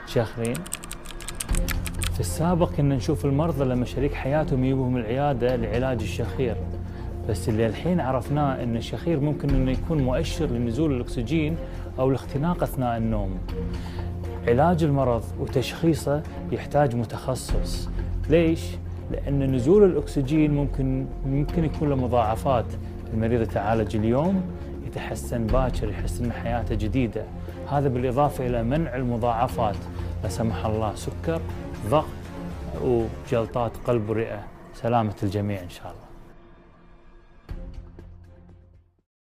تشخرين. في السابق كنا نشوف المرضى لما شريك حياتهم يجيبهم العيادة لعلاج الشخير، بس اللي الحين عرفناه ان الشخير ممكن انه يكون مؤشر لنزول الاكسجين او الاختناق اثناء النوم. علاج المرض وتشخيصه يحتاج متخصص. ليش؟ لان نزول الاكسجين ممكن يكون له مضاعفات. المريض يتعالج اليوم يتحسن باكر، يحس ان حياته جديده. هذا بالاضافه الى منع المضاعفات، لا سمح الله سكر، ضغط وجلطات قلب ورئه. سلامه الجميع ان شاء الله.